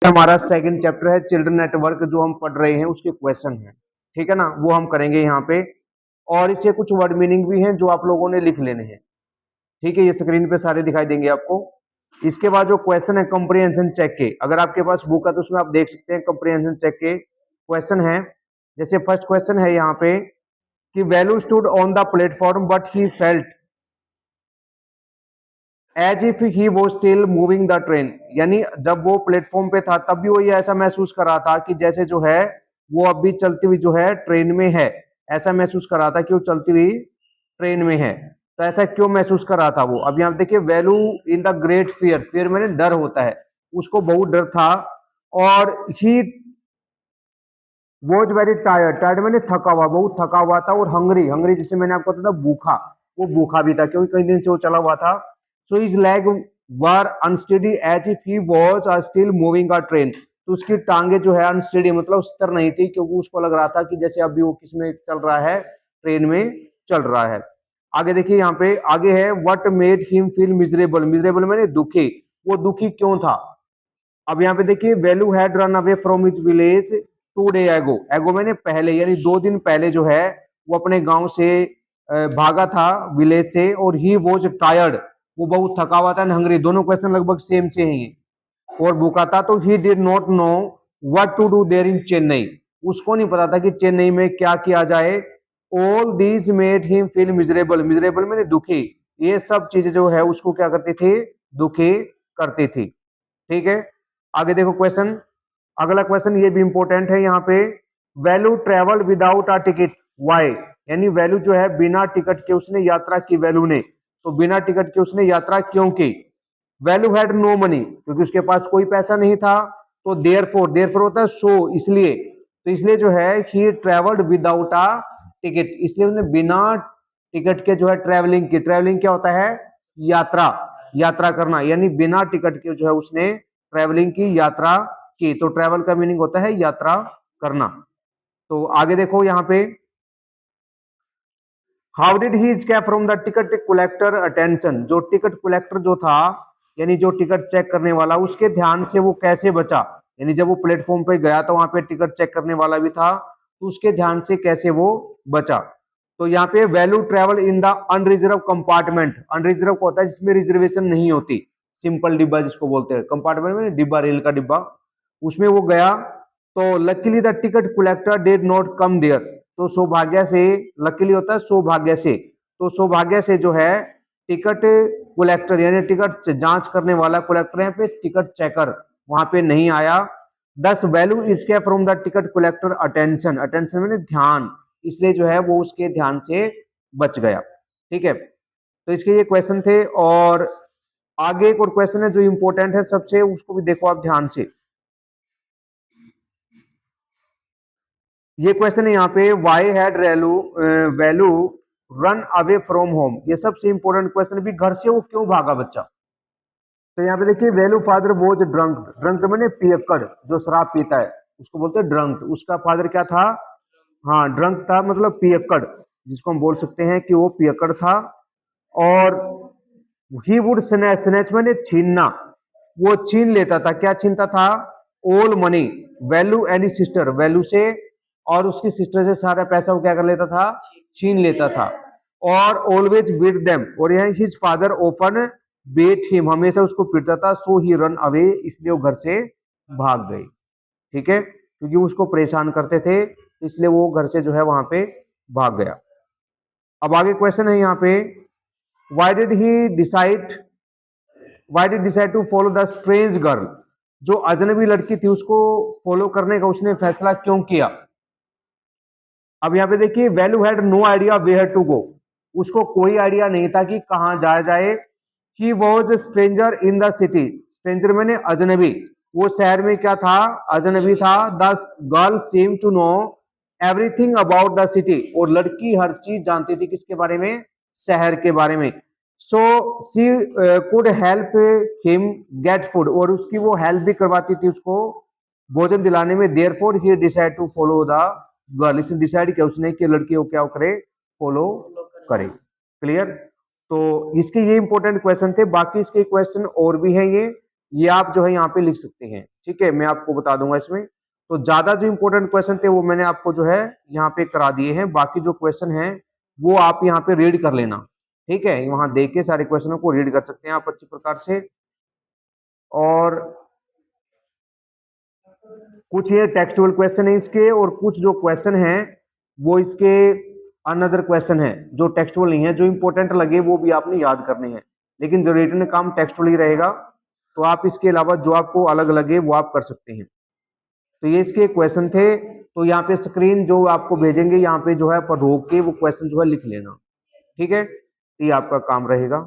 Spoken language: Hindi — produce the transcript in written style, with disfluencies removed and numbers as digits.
हमारा सेकंड चैप्टर है चिल्ड्रन नेटवर्क, जो हम पढ़ रहे हैं उसके क्वेश्चन है, ठीक है ना, वो हम करेंगे यहाँ पे। और इससे कुछ वर्ड मीनिंग भी हैं जो आप लोगों ने लिख लेने हैं, ठीक है, ये स्क्रीन पे सारे दिखाई देंगे आपको। इसके बाद जो क्वेश्चन है कंप्रीहेंशन चेक के, अगर आपके पास बुक है तो उसमें आप देख सकते हैं कंप्रीहेंशन चेक के क्वेश्चन है। जैसे फर्स्ट क्वेश्चन है यहाँ पे कि value stood on the platform but he felt as if he वो स्टिल मूविंग द ट्रेन, यानी जब वो प्लेटफॉर्म पे था तब भी वो ये ऐसा महसूस कर रहा था कि जैसे जो है वो अभी चलती हुई जो है ट्रेन में है, ऐसा महसूस कर रहा था कि वो चलती हुई ट्रेन में है। तो ऐसा क्यों महसूस कर रहा था वो? अब यहाँ देखिए value in the great fear, fear मैंने डर होता है, उसको बहुत डर था। और he was very tired, tired मैंने थका हुआ, बहुत थका हुआ था। और हंगरी, हंगरी जिसे मैंने आपको बताया भूखा, वो भूखा भी था क्योंकि कई दिन से वो चला हुआ था। So his leg were unsteady as if he was still moving a train, तो उसकी टांगे जो है अनस्टेडी मतलब स्थिर नहीं थी, क्योंकि उसको लग रहा था कि जैसे अभी वो किसमें चल रहा है, ट्रेन में चल रहा है। आगे देखिए यहाँ पे आगे है what made him feel miserable, miserable मैंने दुखी, वो दुखी क्यों था? अब यहाँ पे देखिए value had run away from his village 2 day एगो, एगो मैंने पहले यानी 2 दिन पहले जो है वो अपने गांव से भागा था विलेज से। और ही वॉज टायर्ड, वो बहुत थका हुआ था, हंगरी, दोनों क्वेश्चन लगभग सेम से हैं ये। और भूखा था। तो he did not know what to do there in Chennai, उसको नहीं पता था कि चेन्नई में क्या किया जाए। All these made him feel miserable, miserable मैंने दुखी, ये सब चीजें जो है उसको क्या करती थी, दुखी करती थी, ठीक है। आगे देखो क्वेश्चन, अगला क्वेश्चन ये भी इंपॉर्टेंट है यहाँ पे, value travel without a ticket why, यानी वैल्यू जो है बिना टिकट के उसने यात्रा की, वैल्यू ने, तो बिना टिकट के उसने यात्रा क्यों की? वैल्यू हैड नो मनी, क्योंकि उसके पास कोई पैसा नहीं था। तो देयरफॉर, देयरफॉर होता है सो, इसलिए, तो इसलिए जो है ही ट्रेवल्ड विदाउट अ टिकट, इसलिए उसने बिना टिकट के जो है ट्रेवलिंग की। ट्रेवलिंग क्या होता है? यात्रा, यात्रा करना, यानी बिना टिकट के जो है उसने ट्रेवलिंग की, यात्रा की। तो ट्रेवल का मीनिंग होता है यात्रा करना। तो आगे देखो यहाँ पे, how did he escape from the ticket collector attention, जो टिकट कलेक्टर जो था, यानी जो टिकट चेक करने वाला, उसके ध्यान से वो कैसे बचा? यानी जब वो प्लेटफॉर्म पे गया तो वहां पे टिकट चेक करने वाला भी था, तो उसके ध्यान से कैसे वो बचा? तो यहाँ पे value travel in the unreserved compartment, unreserved होता है जिसमें रिजर्वेशन नहीं होती, सिंपल डिब्बा जिसको बोलते हैं, कंपार्टमेंट में डिब्बा, रेल का डिब्बा, उसमें वो गया। तो luckily the ticket collector did not come there, तो सौभाग्य से, लकीली होता है सौभाग्य से, तो सौभाग्य से जो है टिकट कलेक्टर यानी टिकट जांच करने वाला, कलेक्टर यहाँ पे टिकट चेकर वहां पे नहीं आया। दस वैल्यू इसके from the ticket collector attention, attention मैंने ध्यान, इसलिए जो है वो उसके ध्यान से बच गया, ठीक है। तो इसके ये क्वेश्चन थे। और आगे एक और क्वेश्चन है जो इंपॉर्टेंट है सबसे, उसको भी देखो आप ध्यान से। ये क्वेश्चन है यहाँ पे, why had value run away from home, ये सबसे इंपॉर्टेंट क्वेश्चन भी, घर से वो क्यों भागा बच्चा? तो यहाँ पे देखिए value father was drunk, drunk मैंने पियक्कड़, जो शराब पीता है उसको बोलते हैं ड्रंक, उसका फादर क्या था? हाँ ड्रंक था, मतलब पियक्कड़, जिसको हम बोल सकते हैं कि वो पियक्कड़ था। और ही वुड स्नैच, स्नैच मैंने छीनना, वो छीन लेता था, क्या छीनता था? All money, value and sister, value से और उसकी सिस्टर से सारा पैसा वो क्या कर लेता था? छीन लेता था। और ऑलवेज बीट देम, और यह हिज फादर ओफन बेट हिम, हमेशा उसको पीटता था। सो ही रन अवे, इसलिए वो घर से भाग गई, ठीक है, क्योंकि उसको परेशान करते थे, इसलिए वो घर से जो है वहां पे भाग गया। अब आगे क्वेश्चन है यहाँ पे, why did he decide why did decide to follow the strange girl, जो अजनबी लड़की थी उसको फॉलो करने का उसने फैसला क्यों किया? अब यहाँ पे देखिए value had no idea where to go, उसको कोई आइडिया नहीं था कि कहाँ जाया जाए। He was stranger in the city, stranger मैंने अजनबी, वो शहर में क्या था? अजनबी था। The girl seem to know everything about the city, और लड़की हर चीज जानती थी किसके बारे में? शहर के बारे में। So she could help him get food, और उसकी वो हेल्प भी करवाती थी उसको भोजन दिलाने में। Therefore he decide to follow the girl, इसने डिसाइड किया उसने कि लड़की को क्या करे? फॉलो करे। क्लियर? तो इसके ये इंपॉर्टेंट क्वेश्चन थे, बाकी इसके क्वेश्चन और भी हैं ये, ये आप जो है यहाँ पे लिख सकते हैं। ठीक है, मैं आपको बता दूंगा इसमें। तो ज्यादा जो इंपॉर्टेंट क्वेश्चन थे वो मैंने आपको जो है यहाँ पे करा दिए हैं, बाकी जो क्वेश्चन हैं वो आप यहाँ पे रीड कर लेना। ठीक है, वहां देख के सारे क्वेश्चनों को रीड कर सकते हैं आप अच्छी प्रकार से। और कुछ ये टेक्सटुअल क्वेश्चन है इसके, और कुछ जो क्वेश्चन हैं वो इसके अनदर क्वेश्चन है जो टेक्सटुअल नहीं है, जो इंपॉर्टेंट लगे वो भी आपने याद करने हैं, लेकिन जो रिटन काम टेक्सटुअल ही रहेगा। तो आप इसके अलावा जो आपको अलग लगे वो आप कर सकते हैं। तो ये इसके क्वेश्चन थे। तो यहाँ पे स्क्रीन जो आपको भेजेंगे यहाँ पे जो है पर रोक के वो क्वेश्चन जो है लिख लेना। ठीक है, ये आपका काम रहेगा।